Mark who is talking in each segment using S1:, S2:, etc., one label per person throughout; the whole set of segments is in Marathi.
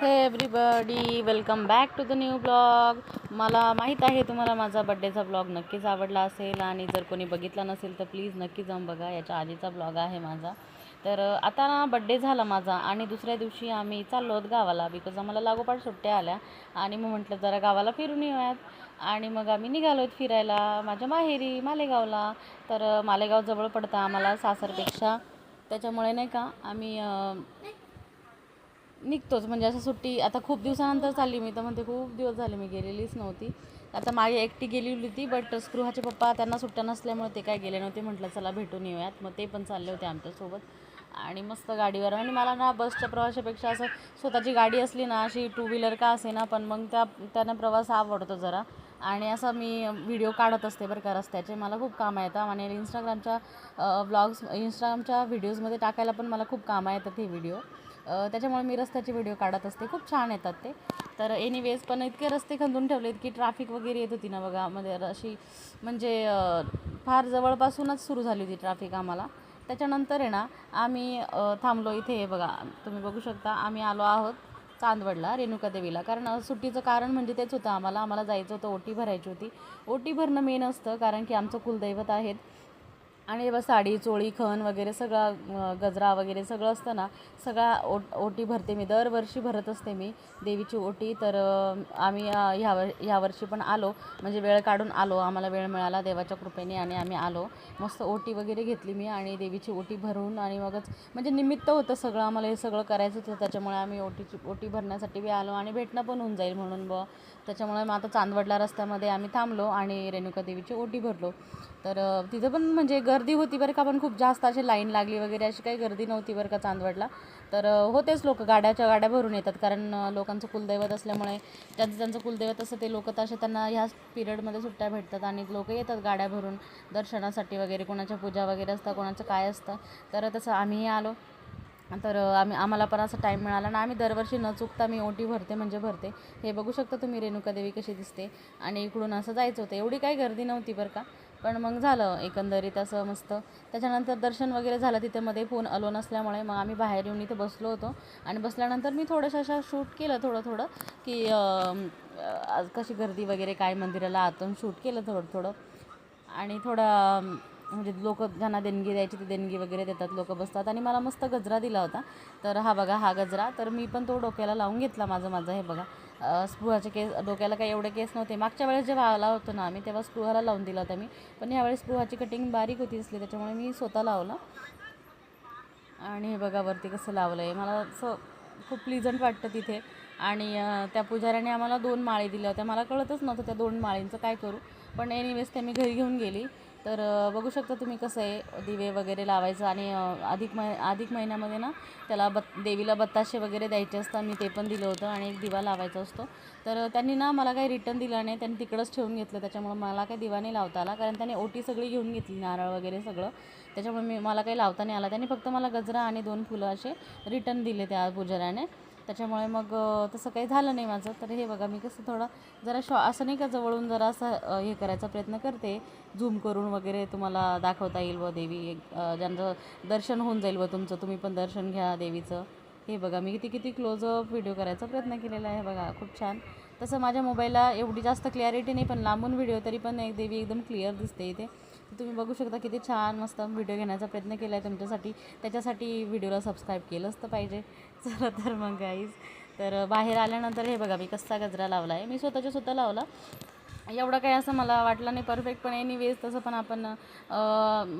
S1: हे everybody, welcome back to the new blog. मला माहीत आहे तुम्हाला माझा बड्डेचा ब्लॉग नक्कीच आवडला असेल आणि जर कोणी बघितला नसेल तर प्लीज नक्की जाऊन बघा. याच्या आधीचा ब्लॉग आहे माझा. तर आता ना बड्डे झाला माझा आणि दुसऱ्या दिवशी आम्ही चाललो आहोत गावाला, बिकॉज आम्हाला लागोपाठ सुट्ट्या आल्या आणि मग म्हटलं जरा गावाला फिरून येऊयात. आणि मग आम्ही निघालो आहेत फिरायला माझ्या माहेरी मालेगावला. तर मालेगाव जवळ पडतं आम्हाला सासरपेक्षा, त्याच्यामुळे नाही का आम्ही निघतोच. म्हणजे असं सुट्टी आता खूप दिवसानंतर चालली मी, तर म्हणते खूप दिवस झाले मी गेलेलीच नव्हती. आता माझी एकटी गेलेली होती, बट स्पृहाचे पप्पा त्यांना सुट्ट्या नसल्यामुळे ते काय गेले नव्हते. म्हटलं चला भेटून येऊयात, मग ते पण चालले होते आमच्यासोबत. आणि मस्त गाडीवर, आणि मला ना बसच्या प्रवासापेक्षा असं स्वतःची गाडी असली ना, अशी टू व्हीलर का असे ना, पण मग त्यांना प्रवास आवडतो जरा. आणि असं मी व्हिडिओ काढत असते बरं का रस्त्याचे, मला खूप कामं येतात. आणि इंस्टाग्रामच्या व्हिडिओजमध्ये टाकायला पण मला खूप कामं येतात हे व्हिडिओ. त्याच्यामुळे मी रस्त्याचे व्हिडिओ काढत असते, खूप छान येतात ते. तर एनिवेज, पण इतके रस्ते खंदून ठेवलेत की ट्रॅफिक वगैरे येत होती ना बघा, मध्ये अशी म्हणजे फार जवळपासूनच सुरू झाली होती ट्रॅफिक आम्हाला. त्याच्यानंतर आहे ना आम्ही थांबलो इथे. बघा तुम्ही बघू शकता, आम्ही आलो आहोत चांदवडला रेणुकादेवीला. कारण सुट्टीचं कारण म्हणजे तेच होतं, आम्हाला जायचं होतं, ओटी भरायची होती. ओटी भरणं मेन असतं, कारण की आमचं कुलदैवत आहेत. आणि बस साडी चोळी खण वगैरे सगळा गजरा वगैरे सगळं असतं ना, सगळा ओटी भरते मी, दरवर्षी भरत असते मी देवीची ओटी. तर आम्ही ह्या वर्षी पण आलो, म्हणजे वेळ काढून आलो, आम्हाला वेळ मिळाला देवाच्या कृपेने आणि आम्ही आलो. मस्त ओटी वगैरे घेतली मी आणि देवीची ओटी भरून, आणि मगच म्हणजे निमित्त होतं सगळं, आम्हाला हे सगळं करायचं होतं. त्याच्यामुळे आम्ही ओटी भरण्यासाठी बी आलो आणि भेटणं पण होऊन जाईल म्हणून त्याच्यामुळे मग आता चांदवडला रस्त्यामध्ये आम्ही थांबलो आणि रेणुका देवीची ओटी भरलो. तर तिथं पण म्हणजे गर्दी होती बरं का, पण खूप जास्त अशी लाईन लागली वगैरे अशी काही गर्दी नव्हती बरं का चांदवडला. तर होतेच लोक, गाड्या भरून येतात, कारण लोकांचं कुलदैवत असल्यामुळे ज्यांचं कुलदैवत असतं ते लोक तसे त्यांना ह्याच पिरियडमध्ये सुट्ट्या भेटतात आणि लोक येतात गाड्या भरून दर्शनासाठी वगैरे. कोणाच्या पूजा वगैरे असतं, कोणाचं काय असतं. तर तसं आम्हीही आलो. तर आम्हाला पण असा टाईम मिळाला ना, आम्ही दरवर्षी न चुकता मी ओटी भरते म्हणजे भरते. हे बघू शकता तुम्ही रेणुका देवी कशी दिसते. आणि इकडून असं जायचं होतं, एवढी काही गर्दी नव्हती बरं का, पण मग झालं एकंदरीत असं मस्त. त्याच्यानंतर दर्शन वगैरे झालं तिथे. मध्ये फोन अलो नसल्यामुळे मग आम्ही बाहेर येऊन इथे बसलो होतो. आणि बसल्यानंतर मी थोडंसं अशा शूट केलं थोडं की कशी गर्दी वगैरे काय मंदिराला आतून शूट केलं थोडं. आणि थोडं म्हणजे लोक ज्यांना देणगी द्यायची ती देणगी वगैरे देतात, लोक बसतात. आणि मला मस्त गजरा दिला होता. तर हा बघा हा गजरा, तर मी पण तो डोक्याला लावून घेतला माझं. हे बघा स्पृहाचे केस, डोक्याला काही एवढे केस नव्हते. मागच्या वेळेस जेव्हा आला होतो ना आम्ही, तेव्हा स्पृहाला लावून दिला होता मी, पण ह्यावेळेस स्पृहाची कटिंग बारीक होती असली, त्याच्यामुळे मी स्वतः लावलं. आणि हे बघा वरती कसं लावलं आहे, मला असं खूप प्लीजंट वाटतं तिथे. आणि त्या पुजाऱ्याने आम्हाला 2 माळी दिल्या होत्या, मला कळतच नव्हतं त्या 2 माळींचं काय करू, पण एनिवेज ते मी घरी घेऊन गेली. तर बघू शकता तुम्ही कसं आहे दिवे वगैरे लावायचं. आणि अधिक महिन्यामध्ये ना त्याला देवीला बत्ताशे वगैरे द्यायचे असतात, मी ते पण दिलं होतं. आणि एक दिवा लावायचा असतो. तर त्यांनी ना मला काही रिटर्न दिलं नाही, त्यांनी तिकडंच ठेवून घेतलं. त्याच्यामुळे मला काही दिवा नाही लावता आला, कारण त्याने ओटी सगळी घेऊन घेतली, नारळ वगैरे सगळं. त्याच्यामुळे मला काही लावता नाही आला. त्यांनी फक्त मला गजरा आणि 2 फुलं असे रिटर्न दिले त्या पुजाऱ्याने. त्याच्यामुळे मग तसं काही झालं नाही माझं. तर हे बघा मी कसं थोडं जरा असं नाही का जवळून जरा असं हे करायचा प्रयत्न करते, झूम करून वगैरे तुम्हाला दाखवता येईल देवी, ज्यांचं दर्शन होऊन जाईल तुमचं, तुम्ही पण दर्शन घ्या देवीचं. हे बघा मी किती क्लोजअप व्हिडिओ करायचा प्रयत्न केलेला आहे बघा, खूप छान. तसं माझ्या मोबाईलला एवढी जास्त क्लॅरिटी नाही, पण लांबून व्हिडिओ तरी पण देवी एकदम क्लिअर दिसते इथे. तुम्ही बघू शकता किती छान मस्त व्हिडिओ घेण्याचा प्रयत्न केला आहे तुमच्यासाठी. त्याच्यासाठी व्हिडिओला सबस्क्राईब केलंच तर पाहिजे. चला तर मग गाईज, तर बाहेर आल्यानंतर हे बघा मी कसा गजरा लावला आहे, मी स्वतः लावला. एवढं काही असं मला वाटलं नाही परफेक्ट, पण एनिवेज तसं पण आपण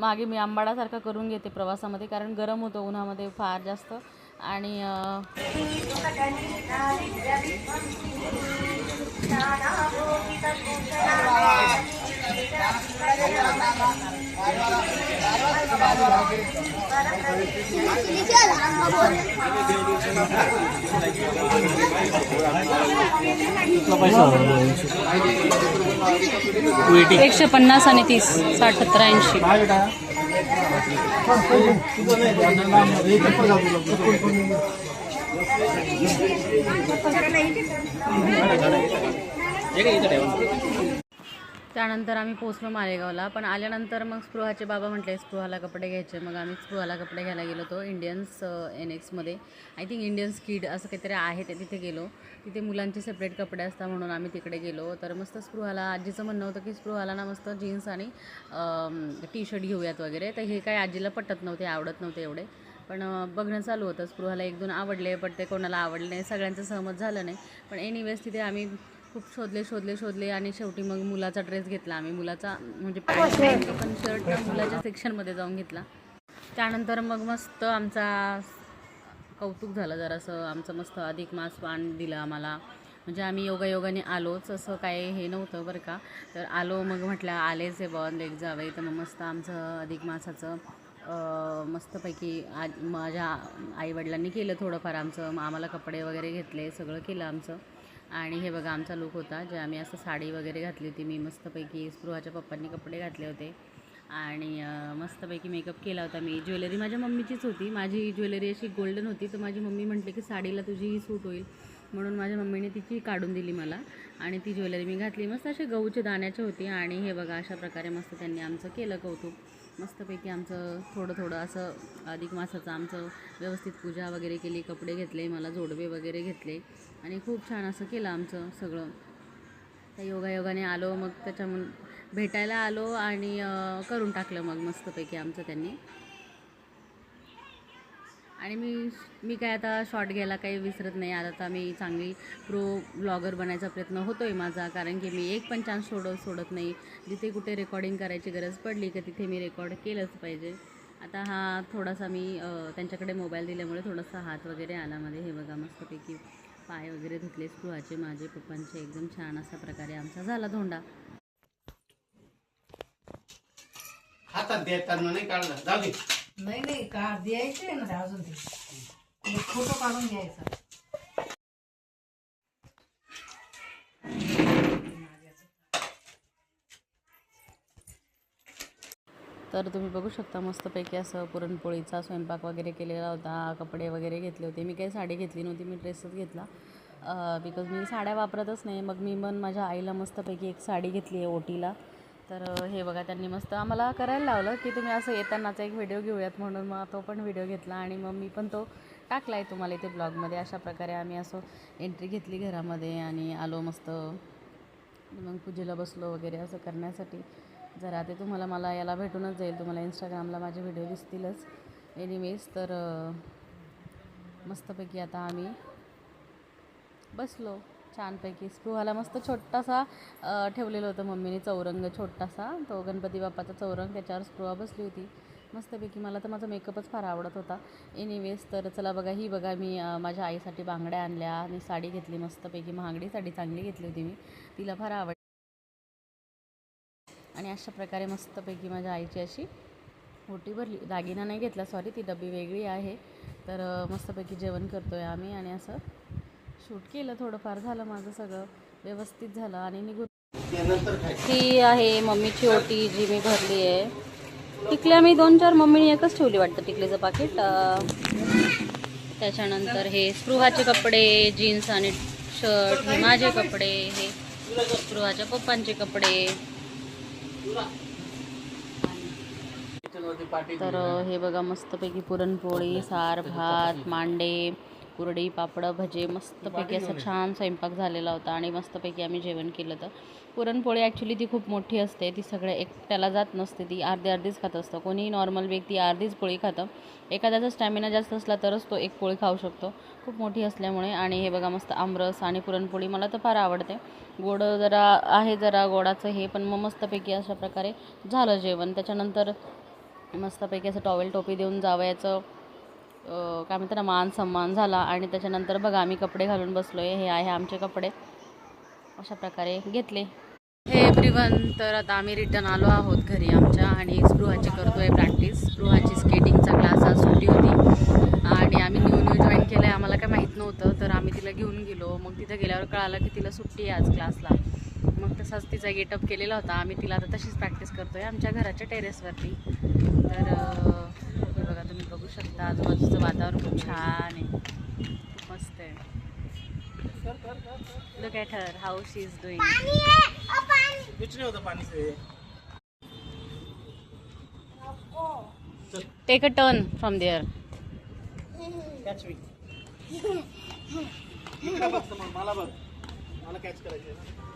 S1: मागे मी आंबाडासारखा करून घेते प्रवासामध्ये, कारण गरम होतं उन्हामध्ये फार जास्त. आणि $150 आणि 30, 60, 70, 80. त्यानंतर आम्ही पोचलो मालेगावला. पण आल्यानंतर मग स्पृहाचे बाबा म्हटले स्पृहाला कपडे घ्यायचे. मग आम्ही स्पृहाला कपडे घ्यायला गेलो होतो इंडियन्स NXमध्ये. आय थिंक इंडियन्स किड असं काहीतरी आहे ते, तिथे गेलो. तिथे मुलांचे सेपरेट कपडे असतात म्हणून आम्ही तिकडे गेलो. तर मस्त स्पृहाला, आजीचं म्हणणं होतं की स्पृहाला ना मस्त जीन्स आणि टी-शर्ट घेऊयात वगैरे. तर हे काय आजीला पटत नव्हते, आवडत नव्हते एवढे. पण बघणं चालू होतं. स्पृहाला 1-2 आवडले, पण ते कोणाला आवडले नाही, सगळ्यांचं सहमत झालं नाही. पण एनिवेज तिथे आम्ही खूप शोधले आणि शेवटी मग मुलाचा ड्रेस घेतला आम्ही. मुलाचा म्हणजे पॅन्ट पण शर्ट मुलाच्या सेक्शनमध्ये जाऊन घेतला. त्यानंतर मग मस्त आमचा कौतुक झालं जरासं. आमचं मस्त अधिक मास पान दिलं आम्हाला. म्हणजे आम्ही योगायोगाने आलोच, असं काय हे नव्हतं बरं का. तर आलो, मग म्हटलं आलेच आहे बॉ लेक जावे. तर मग मस्त आमचं अधिक मासाचं मस्तपैकी माझ्या आईवडिलांनी केलं थोडंफार आमचं. मग आम्हाला कपडे वगैरे घेतले, सगळं केलं आमचं. आणि हे बघा आमचा लूक होता, जे आम्ही असं साडी वगैरे घातली होती. मी मस्तपैकी स्पृहाच्या पप्पांनी कपडे घातले होते आणि मस्तपैकी मेकअप केला होता मी. ज्वेलरी माझ्या मम्मीचीच होती. माझी ज्वेलरी अशी गोल्डन होती, तर माझी मम्मी म्हटली की साडीला तुझी ही सूट होईल, म्हणून माझ्या मम्मीने तिची काढून दिली मला आणि ती ज्वेलरी मी घातली. मस्त असे गहूचे दाण्याचे होती. आणि हे बघा अशा प्रकारे मस्त त्यांनी आमचं केलं कौतुक. मस्तपैकी आमचं थोडं असं अधिक मासाचं आमचं व्यवस्थित पूजा वगैरे केली, कपडे घेतले, मला जोडवे वगैरे घेतले आणि खूप छान असं केलं आमचं सगळं. त्या योगायोगाने आलो, मग त्याच्यामुळे भेटायला आलो आणि करून टाकलं मग मस्तपैकी आमचं त्यांनी. आणि मी काय आता शॉर्ट घ्यायला काही विसरत नाही. आता मी चांगली प्रो ब्लॉगर बनायचा प्रयत्न होतो आहे माझा, कारण की मी एक पण चान्स सोडत नाही. जिथे कुठे रेकॉर्डिंग करायची गरज पडली की तिथे मी रेकॉर्ड केलंच पाहिजे. आता हा थोडासा मी त्यांच्याकडे मोबाईल दिल्यामुळे थोडासा हात वगैरे आला मध्ये. हे बघा मस्तपैकी पाय वगैरे धुतले स्पृहाचे, माझे पप्पांचे. एकदम छान अशा प्रकारे आमचा झाला धोंडा.
S2: हातात देताना नाही काढला, जाऊ दे.
S3: नाही का द्यायचे ना अजून ते फोटो काढून घ्यायचा.
S1: तर तुम्ही बघू शकता मस्तपैकी असं पुरणपोळीचा स्वयंपाक वगैरे केलेला होता. कपडे वगैरे घेतले होते. मी काही साडी घेतली नव्हती, मी ड्रेसच घेतला बिकॉज मी साड्या वापरतच नाही. मग मी माझ्या आईला मस्तपैकी एक साडी घेतली आहे ओटीला. तर हे बघा त्यांनी मस्त आम्हाला करायला लावलं की तुम्ही असं येतानाचा एक व्हिडिओ घेऊयात, म्हणून मग तो पण व्हिडिओ घेतला आणि मग मी पण तो टाकला आहे तुम्हाला इथे ब्लॉगमध्ये. अशा प्रकारे आम्ही असं एंट्री घेतली घरामध्ये आणि आलो मस्त. मग पूजेला बसलो वगैरे असं करण्यासाठी. जरा ते तुम्हाला मला याला भेटूनच जाईल, तुम्हाला इंस्टाग्रामला माझे व्हिडिओ दिसतीलच. एनिवेज तर मस्तपैकी आता आम्ही बसलो छानपैकी. स्पृहाला मस्त छोटासा ठेवलेलं होतं मम्मीने चौरंग, छोटासा तो गणपती बाप्पाचा चौरंग, त्याच्यावर स्पृहा बसली होती मस्तपैकी. मला तर माझा मेकअपच फार आवडत होता. एनिवेज तर चला बघा, ही बघा मी माझ्या आईसाठी बांगड्या आणल्या आणि साडी घेतली मस्तपैकी. महागडी साडी चांगली घेतली होती मी, तिला फार आवडली. आणि अशा प्रकारे मस्तपैकी माझ्या आईची अशी ओटी भरली. दागिना नाही घेतला, सॉरी, ती डबी वेगळी आहे. तर मस्तपैकी जेवण करतो आहे आम्ही आणि असं शूट केलं. थोडंफार झालं माझं, सगळं व्यवस्थित झालं आणि निघून. ही आहे मम्मीची ओटी जी मी भरली आहे. टिकल्या मी 2-4 मम्मीने एकच ठेवली वाटतं टिकलीचं पाकिट. त्याच्यानंतर हे स्पृहाचे कपडे, जीन्स आणि शर्ट, हे माझे कपडे, हे स्पृहाच्या पप्पांचे कपडे. तर हे बघा मस्तपैकी पुरणपोळी, सार, भात, मांडे, कुरडी, पापडं, भजे, मस्तपैकी असं छान स्वयंपाक झालेला होता आणि मस्तपैकी आम्ही जेवण केलं. तर पुरणपोळी ॲक्च्युली ती खूप मोठी असते, ती सगळ्या एकट्याला जात नसते, ती अर्धीच खात असतं. कोणीही नॉर्मल व्यक्ती अर्धीच पोळी खातं. एखाद्याचा स्टॅमिना जास्त असला तरच तो एक पोळी खाऊ शकतो, खूप मोठी असल्यामुळे. आणि हे बघा मस्त आमरस आणि पुरणपोळी मला तर फार आवडते. गोड जरा आहे, जरा गोडाचं हे, पण मग मस्तपैकी अशा प्रकारे झालं जेवण. त्याच्यानंतर मस्तपैकी असं टॉवेल टोपी देऊन जावयाचं काय म्हणतात ना, मान सन्मान झाला. आणि त्याच्यानंतर बघा आम्ही कपडे घालून बसलो आहे. हे आहे आमचे कपडे, अशा प्रकारे घेतले. हे एव्हरीवन, तर आता आम्ही रिटर्न आलो आहोत घरी आमच्या आणि स्पृहाची करतो आहे प्रॅक्टिस. स्पृहाची स्केटिंगचा क्लास आज सुट्टी होती आणि आम्ही न्यू जॉईन केलं आहे. आम्हाला काय माहीत नव्हतं, तर आम्ही तिला घेऊन गेलो. मग तिथं गेल्यावर कळालं की तिला सुट्टी आहे आज क्लासला. मग तसाच तिचा गेटअप केलेला होता. आम्ही तिला आता तशीच प्रॅक्टिस करतो आहे आमच्या घराच्या टेरेसवरती. तर हे बघा तुम्ही बघू शकता, आजूबाजूचं वातावरण खूप छान आहे, खूप मस्त आहे. Look at her, how she is doing.
S4: कुछ नहीं होता पानी से.
S1: Take a turn from there.
S4: Catch me. इकडे बघ समोर, मला बघ, मला कॅच करायचं आहे ना.